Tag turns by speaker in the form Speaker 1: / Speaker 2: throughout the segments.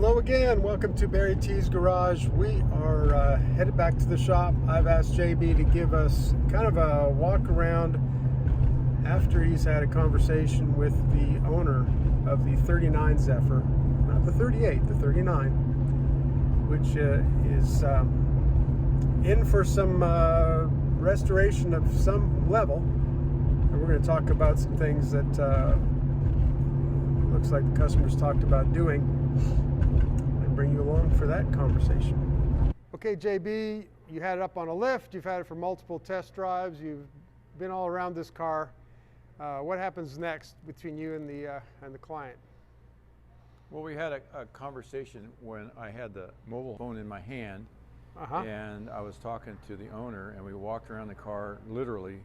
Speaker 1: Hello again, welcome to BarryTsGarage. We are headed back to the shop. I've asked JB to give us kind of a walk around after he's had a conversation with the owner of the 39 Zephyr, not the 38, the 39, which is in for some restoration of some level. And we're going to talk about some things that looks like the customers talked about doing, and bring you along for that conversation. Okay, JB, you had it up on a lift, you've had it for multiple test drives, you've been all around this car. What happens next between you and the client?
Speaker 2: Well, we had a conversation when I had the mobile phone in my hand, and I was talking to the owner, and we walked around the car literally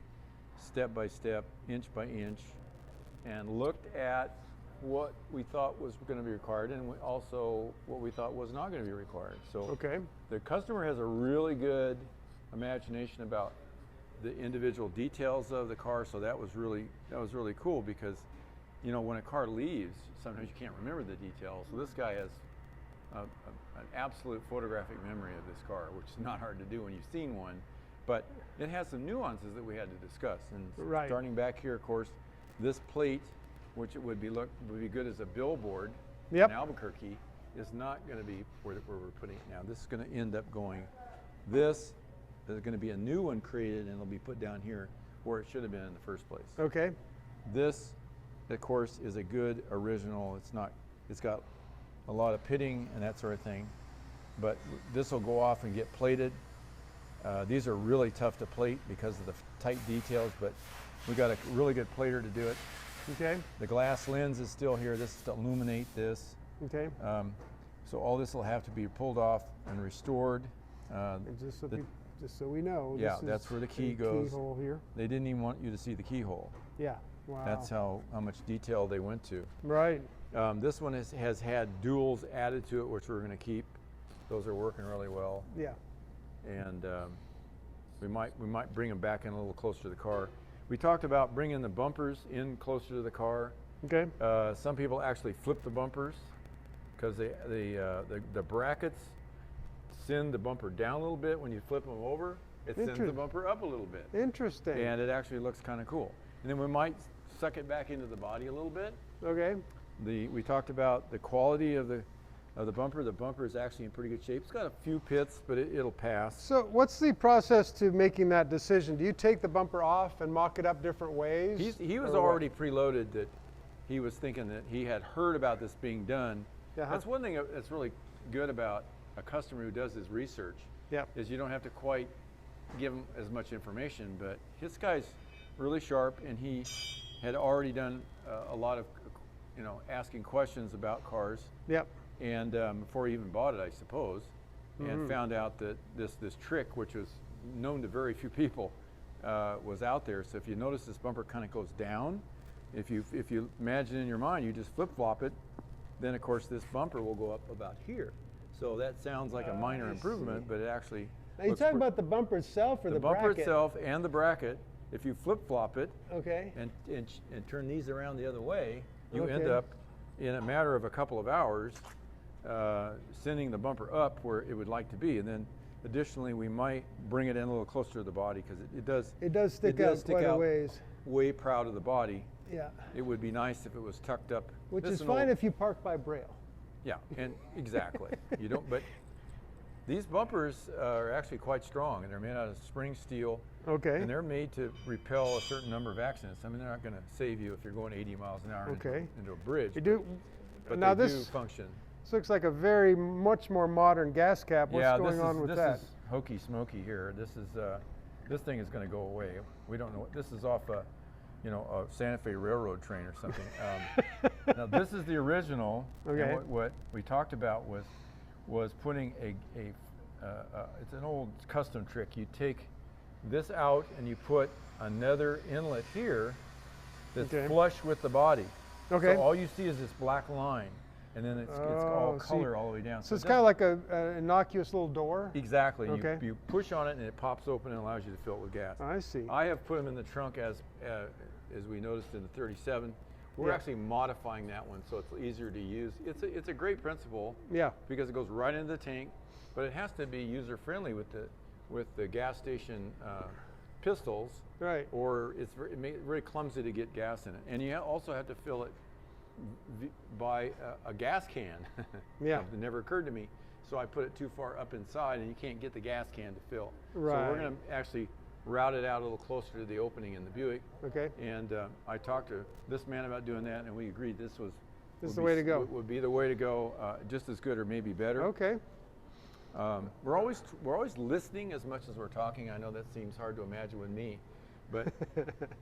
Speaker 2: step by step, inch by inch, and looked at what we thought was going to be required, and also what we thought was not going to be required. So the customer has a really good imagination about the individual details of the car, so that was really cool, because you know, when a car leaves, sometimes you can't remember the details. So this guy has an absolute photographic memory of this car, which is not hard to do when you've seen one, but it has some nuances that we had to discuss. And starting back here, of course, this plate, which it would be good as a billboard in Albuquerque, is not going to be where we're putting it now. This is going to end up going. There's going to be a new one created, and it'll be put down here where it should have been in the first place.
Speaker 1: Okay.
Speaker 2: This, of course, is a good original. It's got a lot of pitting and that sort of thing, but this will go off and get plated. These are really tough to plate because of the tight details, but we got a really good plater to do it.
Speaker 1: Okay.
Speaker 2: The glass lens is still here. This is to illuminate this.
Speaker 1: Okay.
Speaker 2: So all this will have to be pulled off and restored.
Speaker 1: Just so we know.
Speaker 2: Yeah, that's where the key goes.
Speaker 1: Keyhole here.
Speaker 2: They didn't even want you to see the keyhole.
Speaker 1: Yeah. Wow.
Speaker 2: That's how much detail they went to.
Speaker 1: Right.
Speaker 2: This one has had duals added to it, which we're going to keep. Those are working really well.
Speaker 1: Yeah.
Speaker 2: And we might bring them back in a little closer to the car. We talked about bringing the bumpers in closer to the car.
Speaker 1: Okay.
Speaker 2: Some people actually flip the bumpers because the brackets send the bumper down a little bit. When you flip them over, it sends the bumper up a little bit.
Speaker 1: Interesting.
Speaker 2: And it actually looks kind of cool. And then we might suck it back into the body a little bit.
Speaker 1: Okay.
Speaker 2: We talked about the quality of the bumper. The bumper is actually in pretty good shape. It's got a few pits, but it'll pass.
Speaker 1: So what's the process to making that decision? Do you take the bumper off and mock it up different ways?
Speaker 2: He was already preloaded that he was thinking that he had heard about this being done. That's one thing that's really good about a customer who does his research, is you don't have to quite give him as much information, but this guy's really sharp, and he had already done a lot of asking questions about cars. And before he even bought it, I suppose, and found out that this trick, which was known to very few people, was out there. So if you notice, this bumper kind of goes down. If you imagine in your mind, you just flip-flop it, then of course this bumper will go up about here. So that sounds like a minor improvement, but it actually.
Speaker 1: Now you're talking about the bumper itself or the bracket?
Speaker 2: The bumper itself and the bracket. If you flip-flop it, and turn these around the other way, you end up in a matter of a couple of hours sending the bumper up where it would like to be. And then additionally, we might bring it in a little closer to the body, because it does stick out quite a ways. Way proud of the body.
Speaker 1: Yeah.
Speaker 2: It would be nice if it was tucked up.
Speaker 1: Which is fine if you park by Braille.
Speaker 2: Yeah, and exactly. You don't, but these bumpers are actually quite strong, and they're made out of spring steel. Okay. And they're made to repel a certain number of accidents. I mean, they're not going to save you if you're going 80 miles an hour into a bridge. But now they do function.
Speaker 1: This looks like a much more modern gas cap. What's going on with that?
Speaker 2: This is hokey smoky here. This thing is going to go away. We don't know what this is off a Santa Fe Railroad train or something. Now this is the original. And what we talked about was putting it's an old custom trick. You take this out and you put another inlet here that's flush with the body. So all you see is this black line, and then it's all color all the way down.
Speaker 1: So it's kind of like an innocuous little door?
Speaker 2: Exactly. You push on it and it pops open and allows you to fill it with gas.
Speaker 1: I see.
Speaker 2: I have put them in the trunk as we noticed in the 37. We're actually modifying that one so it's easier to use. It's a great principle.
Speaker 1: Yeah.
Speaker 2: Because it goes right into the tank, but it has to be user friendly with the gas station pistols.
Speaker 1: Right.
Speaker 2: Or it's very clumsy to get gas in it, and you also have to fill it by a gas can.
Speaker 1: Yeah.
Speaker 2: It never occurred to me, so I put it too far up inside, and you can't get the gas can to fill.
Speaker 1: Right.
Speaker 2: So we're going to actually route it out a little closer to the opening in the Buick.
Speaker 1: Okay.
Speaker 2: And I talked to this man about doing that, and we agreed this
Speaker 1: is the way to go.
Speaker 2: Would be the way to go, just as good or maybe better.
Speaker 1: Okay.
Speaker 2: We're always listening as much as we're talking. I know that seems hard to imagine with me, but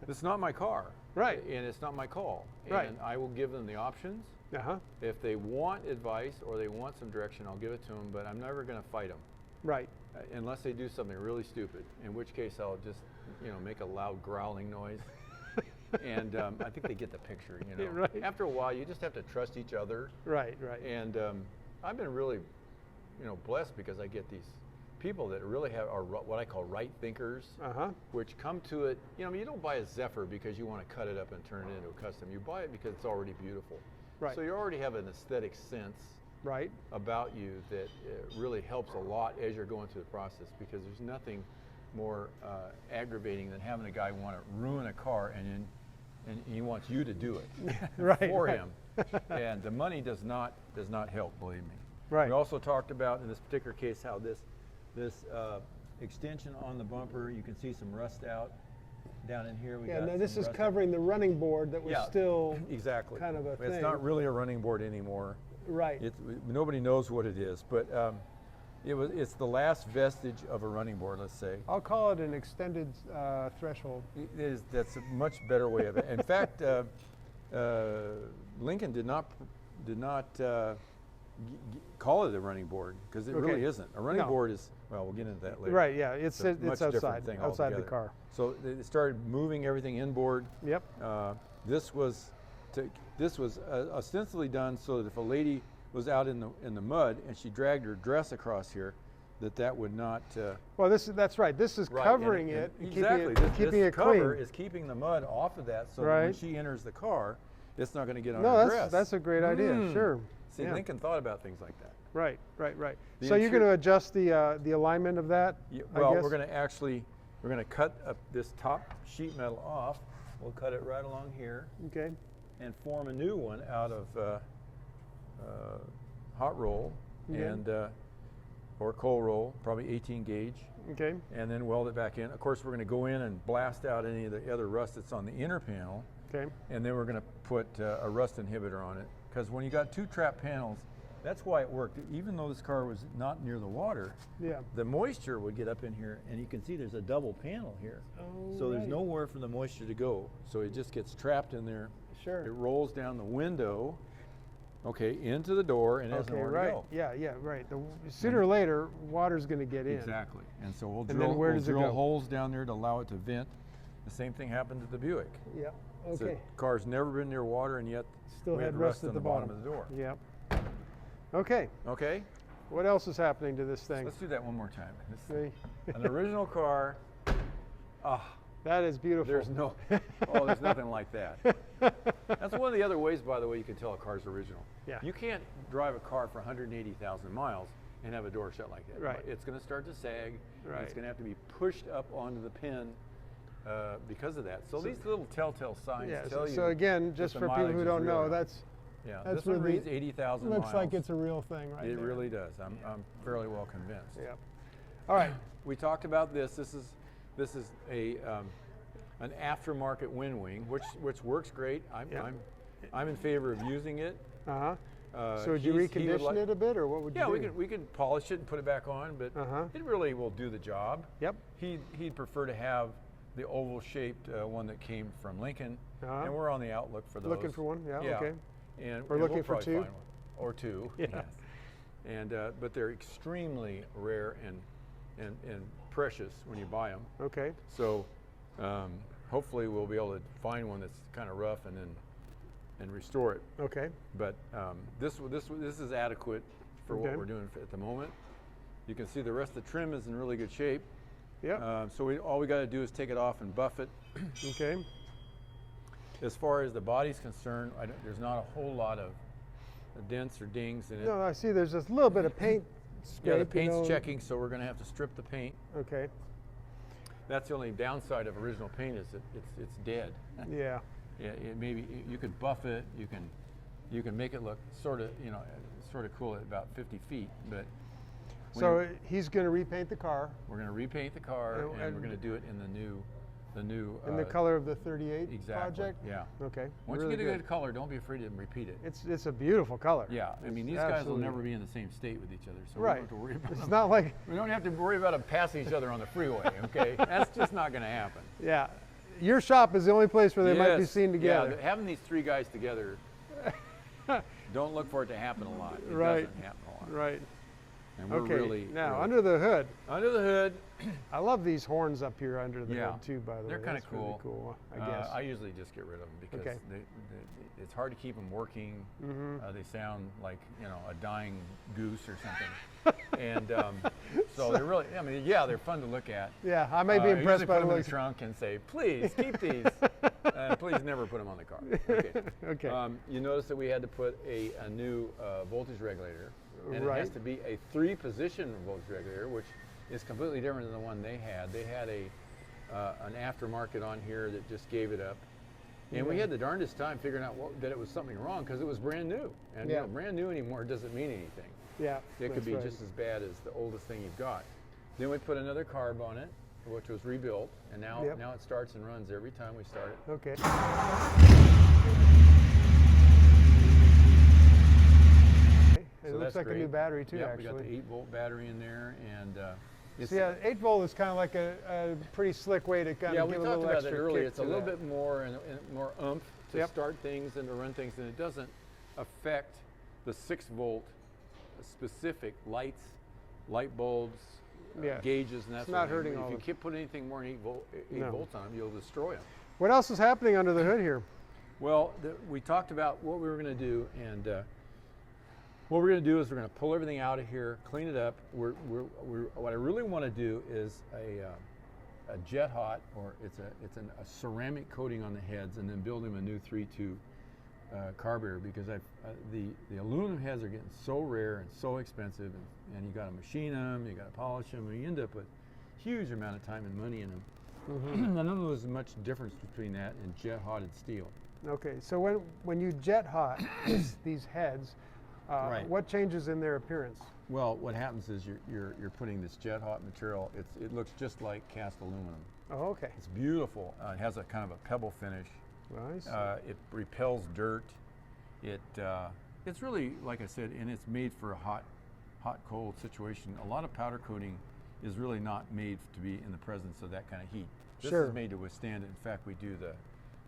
Speaker 2: it's not my car.
Speaker 1: Right.
Speaker 2: And it's not my call.
Speaker 1: Right.
Speaker 2: And I will give them the options.
Speaker 1: Uh-huh.
Speaker 2: If they want advice or they want some direction, I'll give it to them, but I'm never going to fight them.
Speaker 1: Right.
Speaker 2: Unless they do something really stupid, in which case I'll just, make a loud growling noise. And I think they get the picture,
Speaker 1: Right.
Speaker 2: After a while, you just have to trust each other.
Speaker 1: Right, right.
Speaker 2: And I've been really, blessed because I get these people that really are what I call right thinkers, which come to it. You don't buy a Zephyr because you want to cut it up and turn it into a custom. You buy it because it's already beautiful.
Speaker 1: Right.
Speaker 2: So you already have an aesthetic sense about you that really helps a lot as you're going through the process, because there's nothing more aggravating than having a guy want to ruin a car and he wants you to do it for him. And the money does not help, believe me.
Speaker 1: Right.
Speaker 2: We also talked about in this particular case how this extension on the bumper, you can see some rust out down in here.
Speaker 1: Now this is covering the running board that was still
Speaker 2: exactly
Speaker 1: kind of a thing.
Speaker 2: It's not really a running board anymore.
Speaker 1: Right.
Speaker 2: Nobody knows what it is, but it's the last vestige of a running board, let's say.
Speaker 1: I'll call it an extended threshold.
Speaker 2: That's a much better way of it. In fact, Lincoln did not call it a running board, because it really isn't. A running board is, well, we'll get into that later.
Speaker 1: Right, yeah, it's outside
Speaker 2: outside
Speaker 1: the car.
Speaker 2: So they started moving everything inboard.
Speaker 1: Yep.
Speaker 2: This was ostensibly done so that if a lady was out in the mud and she dragged her dress across here, that would not.
Speaker 1: Well, that's right. This is covering it,
Speaker 2: exactly.
Speaker 1: keeping it
Speaker 2: clean. Cover
Speaker 1: clean.
Speaker 2: is keeping the mud off of that, so that when she enters the car, it's not going to get on her
Speaker 1: No,
Speaker 2: dress.
Speaker 1: that's a great idea. Sure.
Speaker 2: See, Lincoln thought about things like that.
Speaker 1: Right. So you're going to adjust the alignment of that?
Speaker 2: Well, we're going to cut up this top sheet metal off. We'll cut it right along here.
Speaker 1: Okay.
Speaker 2: And form a new one out of hot roll and or cold roll, probably 18 gauge.
Speaker 1: Okay.
Speaker 2: And then weld it back in. Of course, we're going to go in and blast out any of the other rust that's on the inner panel.
Speaker 1: Okay.
Speaker 2: And then we're going to put a rust inhibitor on it, because when you got two trap panels, that's why it worked. Even though this car was not near the water, the moisture would get up in here, and you can see there's a double panel here.
Speaker 1: Oh,
Speaker 2: so there's nowhere for the moisture to go. So it just gets trapped in there.
Speaker 1: Sure.
Speaker 2: It rolls down the window, into the door, and has nowhere to go.
Speaker 1: Yeah, right. Sooner or later, water's going to get in.
Speaker 2: Exactly. And so we'll
Speaker 1: drill
Speaker 2: holes down there to allow it to vent. The same thing happened to the Buick.
Speaker 1: Yeah. Okay.
Speaker 2: So the car's never been near water, and yet
Speaker 1: still had rust at the bottom
Speaker 2: of the door.
Speaker 1: Yep. Okay.
Speaker 2: Okay.
Speaker 1: What else is happening to this thing?
Speaker 2: Let's do that one more time. An original car.
Speaker 1: That is beautiful.
Speaker 2: There's nothing like that. That's one of the other ways, by the way, you can tell a car's original.
Speaker 1: Yeah.
Speaker 2: You can't drive a car for 180,000 miles and have a door shut like that.
Speaker 1: Right.
Speaker 2: It's going to start to sag.
Speaker 1: Right.
Speaker 2: It's going to have to be pushed up onto the pin because of that. So these little telltale signs tell you.
Speaker 1: So again, just for people who don't know, that's
Speaker 2: this one reads 80,000 miles.
Speaker 1: Looks like it's a real thing, right?
Speaker 2: It really does. I'm fairly well convinced.
Speaker 1: Yeah. All right.
Speaker 2: We talked about this. This is an aftermarket wind wing, which works great. I'm in favor of using it.
Speaker 1: So would you recondition it a bit, or what would you do?
Speaker 2: Yeah, we could polish it and put it back on, but it really will do the job.
Speaker 1: Yep.
Speaker 2: He'd prefer to have the oval-shaped one that came from Lincoln, and we're on the outlook for those.
Speaker 1: Looking for one? Yeah. Okay.
Speaker 2: And
Speaker 1: we're looking for two.
Speaker 2: Or two.
Speaker 1: Yeah.
Speaker 2: Yes. And but they're extremely rare and precious when you buy them.
Speaker 1: Okay.
Speaker 2: So hopefully we'll be able to find one that's kind of rough and restore it.
Speaker 1: Okay.
Speaker 2: But this is adequate for what we're doing at the moment. You can see the rest of the trim is in really good shape.
Speaker 1: Yeah.
Speaker 2: So all we got to do is take it off and buff it.
Speaker 1: Okay.
Speaker 2: As far as the body's concerned, there's not a whole lot of dents or dings in it.
Speaker 1: No, I see there's just a little bit of paint scrape.
Speaker 2: Yeah, the paint's checking, so we're going to have to strip the paint.
Speaker 1: Okay.
Speaker 2: That's the only downside of original paint is that it's dead.
Speaker 1: Yeah.
Speaker 2: Yeah, maybe you could buff it. You can make it look sort of cool at about 50 feet, but.
Speaker 1: So he's going to repaint the car.
Speaker 2: We're going to repaint the car, and we're going to do it in the new.
Speaker 1: In the color of the 38
Speaker 2: exactly,
Speaker 1: project?
Speaker 2: Yeah.
Speaker 1: Okay.
Speaker 2: Once
Speaker 1: really
Speaker 2: you get a good color, don't be afraid to repeat it.
Speaker 1: It's a beautiful color.
Speaker 2: Yeah. I mean, these guys will never be in the same state with each other, so we don't have to worry about
Speaker 1: It's not like
Speaker 2: we don't have to worry about them passing each other on the freeway. Okay, that's just not going to happen.
Speaker 1: Yeah. Your shop is the only place where they might be seen together.
Speaker 2: Yeah, having these three guys together, don't look for it to happen a lot. It doesn't happen a lot.
Speaker 1: Right.
Speaker 2: And we're really
Speaker 1: under the hood.
Speaker 2: Under the hood.
Speaker 1: I love these horns up here under the hood too. By the way,
Speaker 2: they're kind of cool.
Speaker 1: Really cool. I guess.
Speaker 2: I usually just get rid of them because it's hard to keep them working. They sound like a dying goose or something. And so they're really. I mean, yeah, they're fun to look at.
Speaker 1: Yeah, I may be impressed by
Speaker 2: put them in the trunk and say, please keep these. Please never put them on the car. Okay.
Speaker 1: Okay.
Speaker 2: You notice that we had to put a new voltage regulator. And
Speaker 1: right.
Speaker 2: It has to be a 3-position voltage regulator, which is completely different than the one they had. They had an aftermarket on here that just gave it up. And we had the darndest time figuring out that it was something wrong because it was brand new. And brand new anymore doesn't mean anything.
Speaker 1: Yeah,
Speaker 2: it could be just as bad as the oldest thing you've got. Then we put another carb on it, which was rebuilt, and now it starts and runs every time we start it.
Speaker 1: Okay. It looks like a new battery too, actually.
Speaker 2: We got the 8-volt battery in there, and
Speaker 1: so 8-volt is kind of like a pretty slick way to kind of give a little extra kick.
Speaker 2: Yeah, we talked about that earlier. It's a little bit more and more oomph to start things and to run things, and it doesn't affect the 6-volt specific lights, light bulbs, gauges, and that's
Speaker 1: not hurting all.
Speaker 2: If you keep putting anything more than 8 volts on them, you'll destroy them.
Speaker 1: What else is happening under the hood here?
Speaker 2: Well, we talked about what we were going to do, and what we're going to do is we're going to pull everything out of here, clean it up. What I really want to do is a jet hot, or it's a ceramic coating on the heads, and then build him a new 3.2 carburetor, because the aluminum heads are getting so rare and so expensive, and you got to machine them, you got to polish them, and you end up with a huge amount of time and money in them. I don't know there's much difference between that and jet hotted steel.
Speaker 1: Okay, so when you jet hot these heads, what changes in their appearance? Well,
Speaker 2: what happens is you're putting this jet hot material. It looks just like cast aluminum.
Speaker 1: Oh, okay.
Speaker 2: It's beautiful. It has a kind of a pebble finish.
Speaker 1: Nice.
Speaker 2: It repels dirt. It's really, like I said, and it's made for a hot cold situation. A lot of powder coating is really not made to be in the presence of that kind of heat. This is made to withstand it. In fact, we do the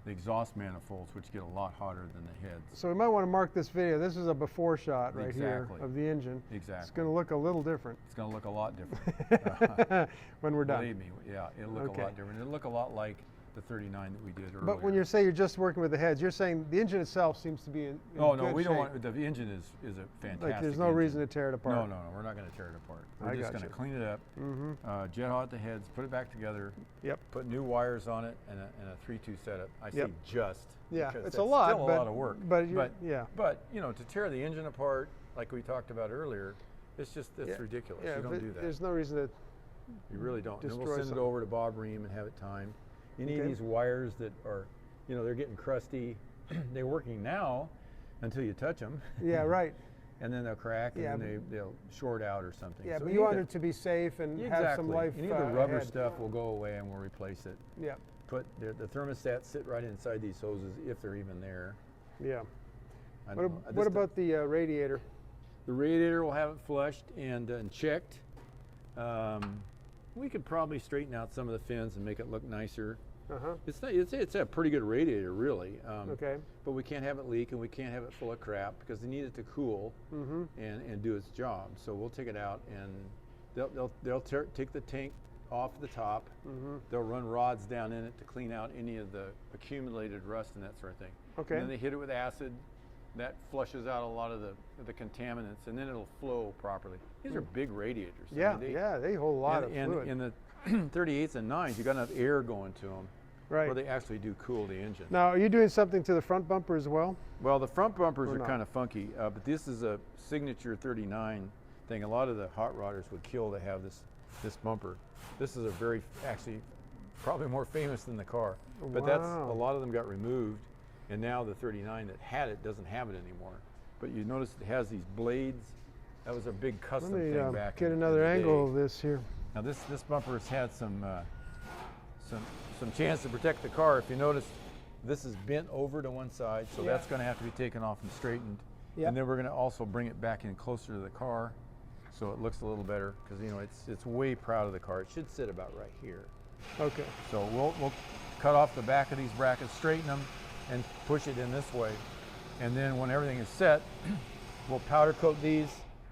Speaker 2: exhaust manifolds, which get a lot hotter than the heads.
Speaker 1: So we might want to mark this video. This is a before shot right here of the engine.
Speaker 2: Exactly.
Speaker 1: It's going to look a little different.
Speaker 2: It's going to look a lot different.
Speaker 1: When we're done.
Speaker 2: Believe me, yeah, it'll look a lot different. It'll look a lot like the 39 that we did earlier.
Speaker 1: But when you say you're just working with the heads, you're saying the engine itself seems to be in
Speaker 2: no,
Speaker 1: good
Speaker 2: we
Speaker 1: shape.
Speaker 2: don't want. The engine is a fantastic.
Speaker 1: Like there's no reason to tear it apart.
Speaker 2: No, we're not going to tear it apart. We're just going to clean it up, jet hot the heads, put it back together.
Speaker 1: Yep.
Speaker 2: Put new wires on it and a 3.2 setup. I say just.
Speaker 1: Yeah,
Speaker 2: it's
Speaker 1: a lot.
Speaker 2: Still a lot of work.
Speaker 1: But
Speaker 2: to tear the engine apart, like we talked about earlier, it's ridiculous.
Speaker 1: Yeah,
Speaker 2: you don't do that.
Speaker 1: There's no reason to.
Speaker 2: You really don't. And we'll send it over to Bob Ream and have it timed. Any of these wires that are, they're getting crusty, they're working now until you touch them.
Speaker 1: Yeah, right.
Speaker 2: And then they'll crack and then they'll short out or something.
Speaker 1: Yeah, so but you want it to be safe and have some life.
Speaker 2: Any of the rubber stuff will go away and we'll replace it.
Speaker 1: Yeah.
Speaker 2: Put the thermostats sit right inside these hoses if they're even there.
Speaker 1: Yeah. What about the radiator?
Speaker 2: The radiator will have it flushed and checked. We could probably straighten out some of the fins and make it look nicer. It's a pretty good radiator, really. But we can't have it leak and we can't have it full of crap because they need it to cool and do its job. So we'll take it out and they'll take the tank off the top. They'll run rods down in it to clean out any of the accumulated rust and that sort of thing. And then they hit it with acid. That flushes out a lot of the contaminants, and then it'll flow properly. These are big radiators.
Speaker 1: Yeah, they hold a lot of fluid.
Speaker 2: In the 38s and 9s, you got enough air going to them
Speaker 1: Right.
Speaker 2: where they actually do cool the engine.
Speaker 1: Now, are you doing something to the front bumper as well?
Speaker 2: Well, the front bumpers
Speaker 1: Or
Speaker 2: are
Speaker 1: not?
Speaker 2: kind of funky, but this is a signature 39 thing. A lot of the hot rodders would kill to have this bumper. This is a very, actually, probably more famous than the car. But that's, a lot of them got removed, and now the 39 that had it doesn't have it anymore. But you notice it has these blades. That was a big custom
Speaker 1: Let me
Speaker 2: thing back
Speaker 1: get
Speaker 2: in
Speaker 1: another
Speaker 2: the
Speaker 1: angle
Speaker 2: day.
Speaker 1: of this here.
Speaker 2: Now this bumper has had some chance to protect the car. If you notice, this is bent over to one side, so that's going to have to be taken off and straightened.
Speaker 1: Yep.
Speaker 2: And then we're going to also bring it back in closer to the car, so it looks a little better. Because you know it's way proud of the car. It should sit about right here.
Speaker 1: Okay.
Speaker 2: So we'll cut off the back of these brackets, straighten them, and push it in this way. And then when everything is set, we'll powder coat these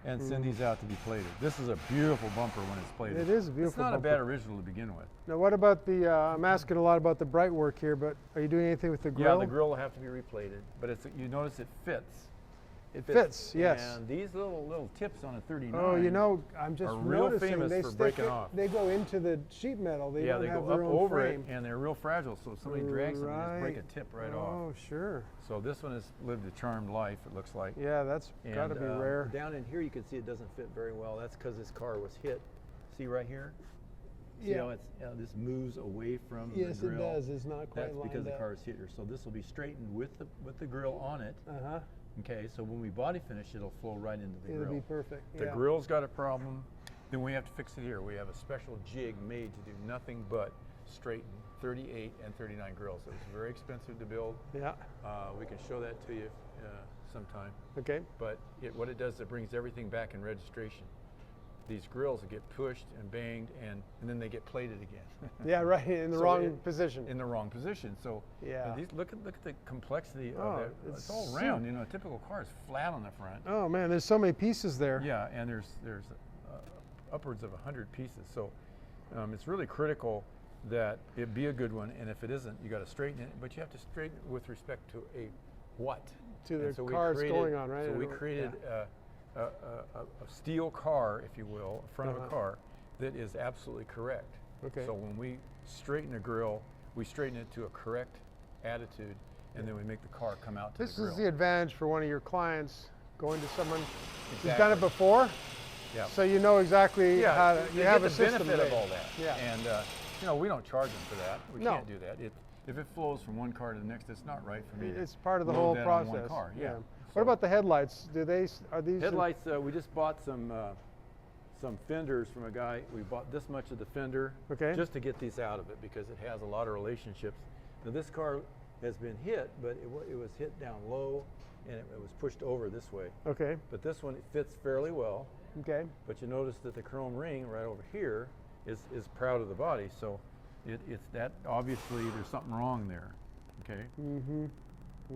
Speaker 2: and send these out to be plated. This is a beautiful bumper when it's plated.
Speaker 1: It is a beautiful
Speaker 2: It's not
Speaker 1: bumper.
Speaker 2: a bad original to begin with.
Speaker 1: Now, what about the, I'm asking a lot about the bright work here, but are you doing anything with the grill?
Speaker 2: Yeah, the grill will have to be replated, but you notice it fits.
Speaker 1: It fits, yes.
Speaker 2: And these little tips on a 39
Speaker 1: Oh, you know, I'm just
Speaker 2: are real
Speaker 1: noticing
Speaker 2: famous
Speaker 1: they
Speaker 2: for
Speaker 1: stick
Speaker 2: breaking
Speaker 1: it,
Speaker 2: off.
Speaker 1: They go into the sheet metal. They
Speaker 2: Yeah,
Speaker 1: don't
Speaker 2: they
Speaker 1: have
Speaker 2: go
Speaker 1: their
Speaker 2: up
Speaker 1: own
Speaker 2: over
Speaker 1: frame.
Speaker 2: it, and they're real fragile, so if somebody drags them, they just break a tip right off.
Speaker 1: Oh, sure.
Speaker 2: So this one has lived a charmed life, it looks like.
Speaker 1: Yeah, that's got to be rare.
Speaker 2: Down in here, you can see it doesn't fit very well. That's because this car was hit. See right here? See
Speaker 1: Yeah.
Speaker 2: how this moves away from
Speaker 1: Yes,
Speaker 2: the grill?
Speaker 1: it does. It's not quite
Speaker 2: That's
Speaker 1: lined
Speaker 2: because the
Speaker 1: up.
Speaker 2: car is hit here. So this will be straightened with the grill on it.
Speaker 1: Uh-huh.
Speaker 2: Okay, so when we body finish, it'll flow right into the grill.
Speaker 1: It'll be perfect.
Speaker 2: The
Speaker 1: yeah.
Speaker 2: grill's got a problem, then we have to fix it here. We have a special jig made to do nothing but straighten 38 and 39 grills. So it's very expensive to build.
Speaker 1: Yeah.
Speaker 2: We can show that to you sometime.
Speaker 1: Okay.
Speaker 2: But what it does, it brings everything back in registration. These grills get pushed and banged, and then they get plated again.
Speaker 1: Yeah, right, in the wrong position.
Speaker 2: In the wrong position. So
Speaker 1: Yeah.
Speaker 2: Look at the complexity
Speaker 1: Oh,
Speaker 2: of it. It's all round. You know, a typical car is flat on the front.
Speaker 1: Oh man, there's so many pieces there.
Speaker 2: Yeah, and there's upwards of 100 pieces. So it's really critical that it be a good one, and if it isn't, you got to straighten it. But you have to straighten it with respect to a what?
Speaker 1: To the
Speaker 2: And so we
Speaker 1: car it's
Speaker 2: created-
Speaker 1: going on, right?
Speaker 2: So we created a steel car, if you will, front of a car that is absolutely correct.
Speaker 1: Okay.
Speaker 2: So when we straighten a grill, we straighten it to a correct attitude, and then we make the car come out to
Speaker 1: This
Speaker 2: the grill.
Speaker 1: is the advantage for one of your clients going to someone who's
Speaker 2: Exactly.
Speaker 1: done it before.
Speaker 2: Yeah.
Speaker 1: So you know exactly how to,
Speaker 2: they
Speaker 1: you
Speaker 2: get
Speaker 1: have
Speaker 2: the
Speaker 1: a system
Speaker 2: benefit of
Speaker 1: made.
Speaker 2: all that.
Speaker 1: Yeah.
Speaker 2: And you know, we don't charge them for that. We
Speaker 1: No.
Speaker 2: can't do that. If it flows from one car to the next, it's not right for me.
Speaker 1: It's part of the
Speaker 2: load
Speaker 1: whole
Speaker 2: that
Speaker 1: process.
Speaker 2: on one car. Yeah.
Speaker 1: What about the headlights? Are these
Speaker 2: Headlights? We just bought some fenders from a guy. We bought this much of the fender
Speaker 1: Okay.
Speaker 2: just to get these out of it because it has a lot of relationships. Now this car has been hit, but it was hit down low, and it was pushed over this way.
Speaker 1: Okay.
Speaker 2: But this one, it fits fairly well.
Speaker 1: Okay.
Speaker 2: But you notice that the chrome ring right over here is proud of the body, so it's that obviously there's something wrong there. Okay.
Speaker 1: Mm-hmm.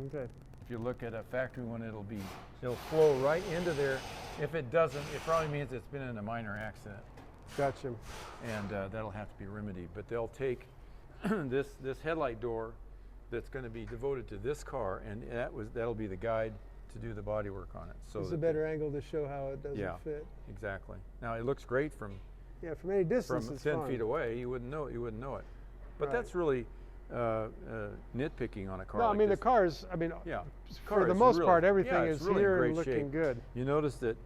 Speaker 1: Okay.
Speaker 2: If you look at a factory one, it'll flow right into there. If it doesn't, it probably means it's been in a minor accident,
Speaker 1: Gotcha.
Speaker 2: and that'll have to be remedied. But they'll take this headlight door that's going to be devoted to this car, and that'll be the guide to do the body work on it. So
Speaker 1: This is a better angle to show how it doesn't fit.
Speaker 2: Exactly. Now it looks great from
Speaker 1: Yeah, from any distance it's
Speaker 2: 10
Speaker 1: fine.
Speaker 2: feet away. You wouldn't know it. But
Speaker 1: Right.
Speaker 2: that's really nitpicking on a car.
Speaker 1: No,
Speaker 2: like
Speaker 1: I mean
Speaker 2: this.
Speaker 1: the cars. I mean,
Speaker 2: Yeah,
Speaker 1: for the
Speaker 2: is
Speaker 1: most
Speaker 2: really-
Speaker 1: part, everything
Speaker 2: yeah,
Speaker 1: is
Speaker 2: it's really in
Speaker 1: here and
Speaker 2: great
Speaker 1: looking
Speaker 2: shape.
Speaker 1: good.
Speaker 2: You notice that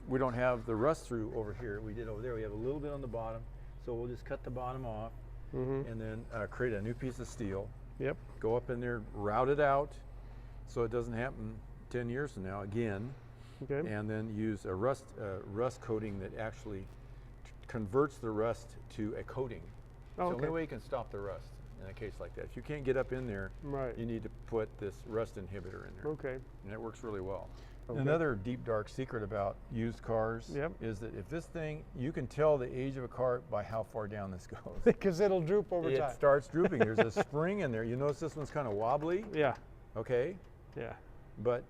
Speaker 2: we don't have the rust through over here. We did over there. We have a little bit on the bottom, so we'll just cut the bottom off and then create a new piece of steel.
Speaker 1: Yep.
Speaker 2: Go up in there, route it out, so it doesn't happen 10 years from now again.
Speaker 1: Okay.
Speaker 2: And then use a rust coating that actually converts the rust to a coating. It's the only way you can stop the rust in a case like that. If you can't get up in there,
Speaker 1: Right.
Speaker 2: you need to put this rust inhibitor in there.
Speaker 1: Okay.
Speaker 2: And it works really well.
Speaker 1: Okay.
Speaker 2: Another deep dark secret about used cars is that if this thing, you can tell the age of a car by how far down this goes.
Speaker 1: Because it'll droop over
Speaker 2: It
Speaker 1: time.
Speaker 2: starts drooping. There's a spring in there. You notice this one's kind of wobbly,
Speaker 1: Yeah.
Speaker 2: okay?
Speaker 1: Yeah.
Speaker 2: But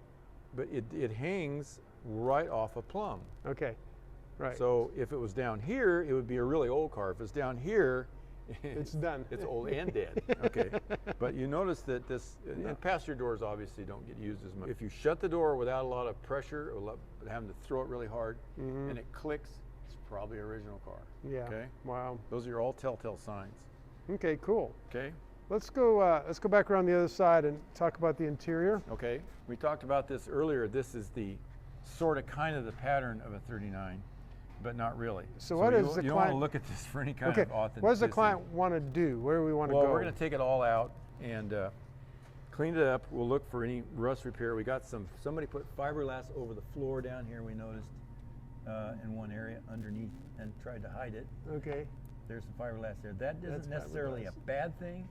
Speaker 2: it hangs right off a plumb.
Speaker 1: Okay. Right.
Speaker 2: So if it was down here, it would be a really old car. If it's down here,
Speaker 1: it's done.
Speaker 2: It's old and dead. Okay. But you notice that and passenger doors obviously don't get used as much. If you shut the door without a lot of pressure or having to throw it really hard and it clicks, it's probably an original car.
Speaker 1: Yeah.
Speaker 2: Okay.
Speaker 1: Wow.
Speaker 2: Those are all telltale signs.
Speaker 1: Okay, cool.
Speaker 2: Okay.
Speaker 1: let's go back around the other side and talk about the interior.
Speaker 2: Okay, we talked about this earlier. This is the sort of kind of the pattern of a 39, but not really.
Speaker 1: So what is the client?
Speaker 2: You don't want to look at this for any kind of authenticity.
Speaker 1: What does the client want to do? Where do we want to go?
Speaker 2: Well, we're going to take it all out and clean it up. We'll look for any rust repair. We got somebody put fiberglass over the floor down here, we noticed, in one area underneath, and tried to hide it.
Speaker 1: Okay.
Speaker 2: There's some fiberglass there. That isn't necessarily a bad thing.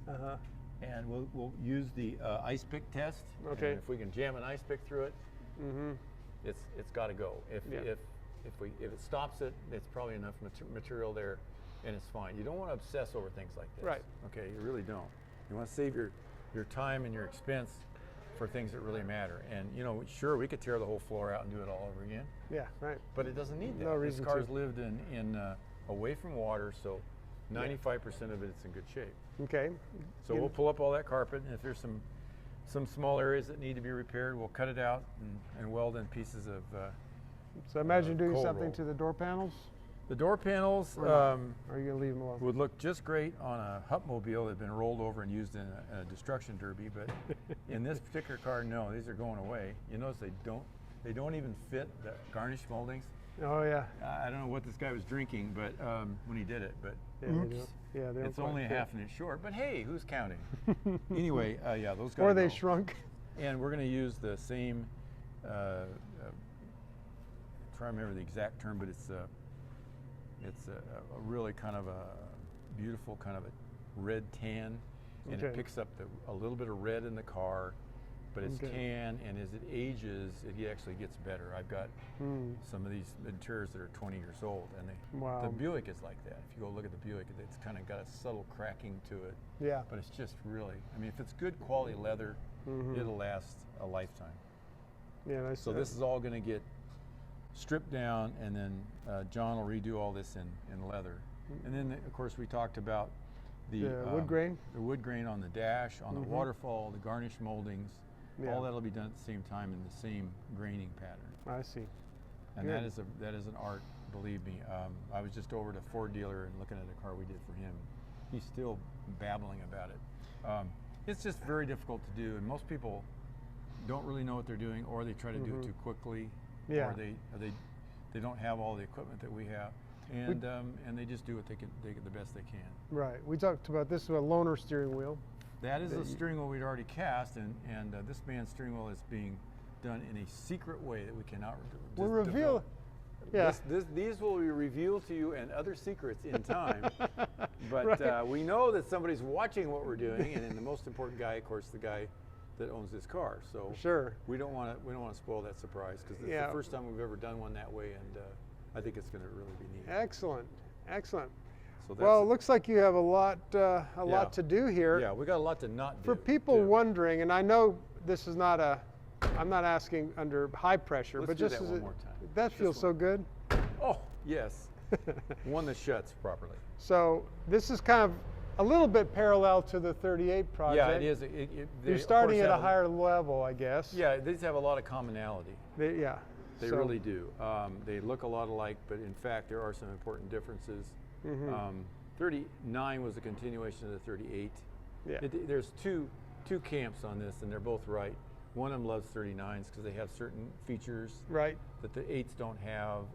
Speaker 2: And we'll use the ice pick test.
Speaker 1: Okay.
Speaker 2: And if we can jam an ice pick through it, it's got to go. If it stops it, it's probably enough material there, and it's fine. You don't want to obsess over things like this.
Speaker 1: Right.
Speaker 2: Okay. You really don't. You want to save your time and your expense for things that really matter. And you know, sure, we could tear the whole floor out and do it all over again.
Speaker 1: Yeah. Right.
Speaker 2: But it doesn't need that.
Speaker 1: No reason
Speaker 2: This car's
Speaker 1: to.
Speaker 2: lived in away from water, so 95% of it's in good shape.
Speaker 1: Okay.
Speaker 2: So we'll pull up all that carpet, and if there's some small areas that need to be repaired, we'll cut it out and weld in pieces of
Speaker 1: So imagine doing
Speaker 2: cold
Speaker 1: something
Speaker 2: roll.
Speaker 1: to the door panels.
Speaker 2: The door panels
Speaker 1: Or are you gonna leave them alone?
Speaker 2: would look just great on a Hupmobile that had been rolled over and used in a destruction derby, but in this particular car, no, these are going away. You notice they don't even fit the garnish moldings.
Speaker 1: Oh yeah.
Speaker 2: I don't know what this guy was drinking, but when he did it, but
Speaker 1: Yeah,
Speaker 2: oops,
Speaker 1: they don't
Speaker 2: it's
Speaker 1: quite
Speaker 2: only a
Speaker 1: fit.
Speaker 2: half an inch short. But hey, who's counting? Anyway, yeah, those guys.
Speaker 1: Or they shrunk.
Speaker 2: And we're going to use the same. Try to remember the exact term, but it's a really kind of a beautiful kind of a red tan, and it picks up a little bit of red in the car. But it's tan, and as it ages, it actually gets better. I've got some of these interiors that are 20 years old, and the Buick is like that. If you go look at the Buick, it's kind of got a subtle cracking to it.
Speaker 1: Yeah.
Speaker 2: But it's just really, I mean, if it's good quality leather, it'll last a lifetime.
Speaker 1: Yeah. Nice.
Speaker 2: So this is all going to get stripped down, and then John will redo all this in leather. And then, of course, we talked about the
Speaker 1: wood grain.
Speaker 2: The wood grain on the dash, on the waterfall, the garnish moldings.
Speaker 1: Yeah.
Speaker 2: All that'll be done at the same time in the same graining pattern.
Speaker 1: I see.
Speaker 2: And that is an art, believe me. I was just over at a Ford dealer and looking at a car we did for him. He's still babbling about it. It's just very difficult to do, and most people don't really know what they're doing, or they try to do it too quickly, or they don't have all the equipment that we have, and they just do what they get the best they can.
Speaker 1: Right. We talked about this with a loaner steering wheel.
Speaker 2: That is a steering wheel we'd already cast, and this man's steering wheel is being done in a secret way that we cannot
Speaker 1: We'll reveal. Yeah.
Speaker 2: These will be revealed to you and other secrets in time. But we know that somebody's watching what we're doing, and the most important guy, of course, the guy that owns this car. So we don't want to spoil that surprise, because it's the first time we've ever done one that way, and I think it's going to really be neat.
Speaker 1: Excellent. Excellent.
Speaker 2: So
Speaker 1: well, it looks like you have a lot to do here.
Speaker 2: Yeah, we got a lot to not do.
Speaker 1: For people wondering, and I know this is not I'm not asking under high pressure,
Speaker 2: Let's
Speaker 1: but
Speaker 2: do
Speaker 1: just
Speaker 2: that one more time.
Speaker 1: That feels so good.
Speaker 2: Oh, yes. One that shuts properly.
Speaker 1: So this is kind of a little bit parallel to the 38 project.
Speaker 2: Yeah, it is.
Speaker 1: You're starting at a higher level, I guess.
Speaker 2: Yeah, these have a lot of commonality.
Speaker 1: They
Speaker 2: really do. They look a lot alike, but in fact, there are some important differences. 39 was a continuation of the 38.
Speaker 1: Yeah.
Speaker 2: There's two camps on this, and they're both right. One of them loves 39s because they have certain features that the 8s don't have.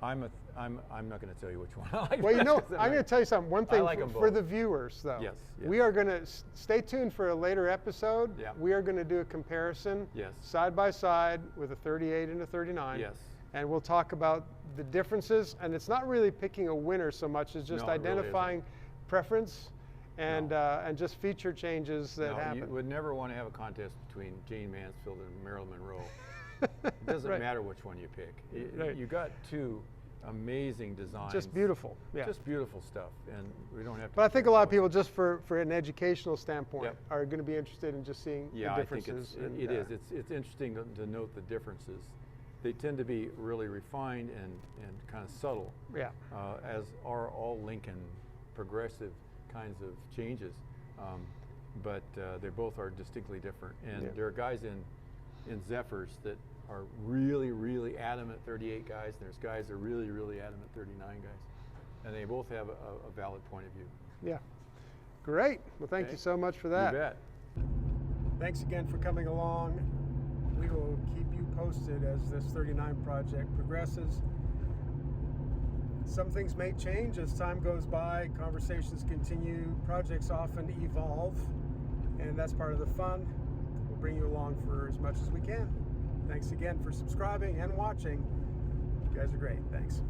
Speaker 2: I'm not going to tell you which one I like.
Speaker 1: Well, you know, I'm going to tell you something. One thing for the viewers, though.
Speaker 2: Yes.
Speaker 1: We are going to stay tuned for a later episode.
Speaker 2: Yeah.
Speaker 1: We are going to do a comparison side by side with a 38 and a 39.
Speaker 2: Yes.
Speaker 1: And we'll talk about the differences. And it's not really picking a winner so much as just identifying preference and just feature changes that happen.
Speaker 2: You would never want to have a contest between Jane Mansfield and Marilyn Monroe. It doesn't matter which one you pick. You got two amazing designs.
Speaker 1: Just beautiful. Yeah.
Speaker 2: Just beautiful stuff. And we don't have to.
Speaker 1: But I think a lot of people, just for an educational standpoint, are going to be interested in just seeing the differences.
Speaker 2: I think it is. It's interesting to note the differences. They tend to be really refined and kind of subtle.
Speaker 1: Yeah.
Speaker 2: As are all Lincoln progressive kinds of changes. But they both are distinctly different. And there are guys in Zephyrs that are really, really adamant 38 guys, and there's guys that are really, really adamant 39 guys. And they both have a valid point of view.
Speaker 1: Yeah. Great. Well, thank
Speaker 2: Okay.
Speaker 1: you so much for that.
Speaker 2: You bet.
Speaker 1: Thanks again for coming along. We will keep you posted as this 39 project progresses. Some things may change as time goes by, conversations continue, projects often evolve, and that's part of the fun. We'll bring you along for as much as we can. Thanks again for subscribing and watching. You guys are great. Thanks.